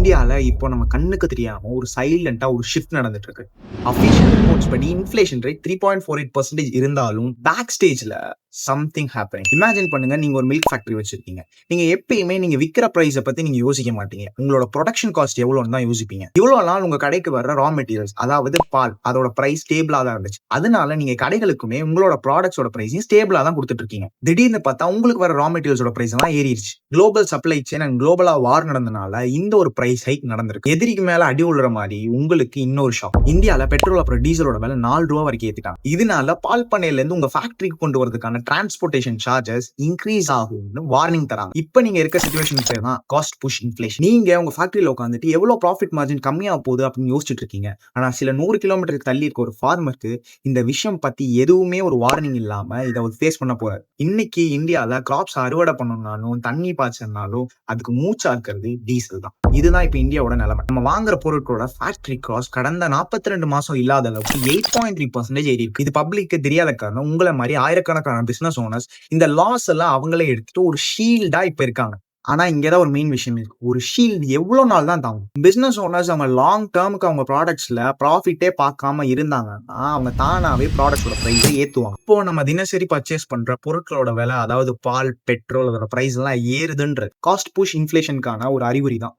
இந்தியால இப்போ நம்ம கண்ணுக்கு தெரியாம ஒரு சைலண்டா ஒரு ஷிஃப்ட் நடந்துட்டு இருக்கு. அஃபிஷியல் ரிப்போர்ட்ஸ் படி இன்ஃப்ளேஷன் ரேட் 3.48% இருந்தாலும் பேக் ஸ்டேஜ்ல சம்திங் ஹேப்பனிங். இமேஜின் பண்ணுங்க, நீங்க ஒரு மில்க் ஃபேக்டரி வச்சிருக்கீங்க. நீங்க எப்பயுமே நீங்க விக்கிற பிரைஸை பத்தி நீங்க யோசிக்க மாட்டீங்க. உங்களோட ப்ரொடக்ஷன் காஸ்ட் எவ்வளோன்னு தான் யோசிப்பீங்க. இவ்வளவு நாள் உங்க கடைக்கு வர்ற ரா மெட்டீரியல்ஸ், அதாவது பால், அதோட பிரைஸ் ஸ்டேபிளா தான் இருந்துச்சு. அதனால நீங்க கடைகளுக்குமே உங்களோட ப்ராடக்ட்ஸோட பிரைஸையும் ஸ்டேபிளா தான் கொடுத்துட்டு இருக்கீங்க. திடீர்னு பார்த்தா உங்களுக்கு வர ரா மெட்டீரியல்ஸோட பிரைஸ் எல்லாம் ஏறிடுச்சு. குளோபல் சப்ளை செயின் அண்ட் குளோபலா வார் நடந்தனால இந்த ஒரு பிரைஸ் ஹைக் நடந்திருக்கு. எதிரிக்கு மேல அடி உள்ள மாதிரி உங்களுக்கு இன்னொரு ஷாக். இந்தியால பெட்ரோல் அப்புறம் டீசலோட விலை $4 வரைக்கும் ஏத்திட்டாங்க. இதனால பால் பண்ணையில இருந்து உங்க ஃபேக்டரிக்கு கொண்டு வரதுக்கான டிரான்ஸ்போர்டேஷன் சார்ஜஸ் இன்க்ரீஸ் ஆகும்னு வார்னிங் தராங்க. இப்போ நீங்க இருக்க சிச்சுவேஷன் பேர் தான் காஸ்ட் புஷ் இன்ஃப்ளேஷன். நீங்க உங்க ஃபேக்டரியில உட்காந்துட்டு எவ்வளவு ப்ராஃபிட் மார்ஜின் கம்மியா போகுது அப்படின்னு யோசிச்சுட்டு இருக்கீங்க. ஆனா சில 100 கிலோமீட்டருக்கு தள்ளி இருக்க ஒரு ஃபார்மருக்கு இந்த விஷயம் பத்தி எதுவுமே ஒரு வார்னிங் இல்லாம இதை ஃபேஸ் பண்ண போறாரு. இன்னைக்கு இந்தியால கிராப்ஸ் அறுவடை பண்ணணும்னாலும் தண்ணி பாய்ச்சனாலும் அதுக்கு மூச்சா இருக்கிறது டீசல் தான். இதுதான் இப்ப இந்தியாவோட நிலைமை. நம்ம வாங்குற பொருட்களோட ஃபேக்டரி காஸ்ட் கடந்த 42 மாசம் இல்லாத அளவுக்கு 8.3% ஏறி இருக்கு. இது பப்ளிக்கு தெரியாத காரணம், உங்களை மாதிரி ஆயிரக்கணக்கான பிசினஸ் ஓனர்ஸ் இந்த லாஸ் எல்லாம் அவங்களே எடுத்துட்டு ஒரு ஷீல்டா இப்ப இருக்காங்க. ஆனா இங்கதான் ஒரு மெயின் விஷயம் இருக்கு. ஒரு ஷீல்டு எவ்வளவு நாள் தான் தாங்கும்? பிசினஸ் ஓனர்ஸ் அவங்க லாங் டேர்முக்கு அவங்க ப்ராடக்ட்ஸ்ல ப்ராஃபிட்டே பார்க்காம இருந்தாங்கன்னா அவங்க தானாவே ப்ராடக்டோட பிரைஸை ஏத்துவாங்க. இப்போ நம்ம தினசரி பர்ச்சேஸ் பண்ற பொருட்களோட விலை, அதாவது பால், பெட்ரோல், அதோட பிரைஸ் எல்லாம் ஏறுதுன்ற காஸ்ட் புஷ் இன்ஃப்ளேஷனுக்கான ஒரு அறிகுறி தான்.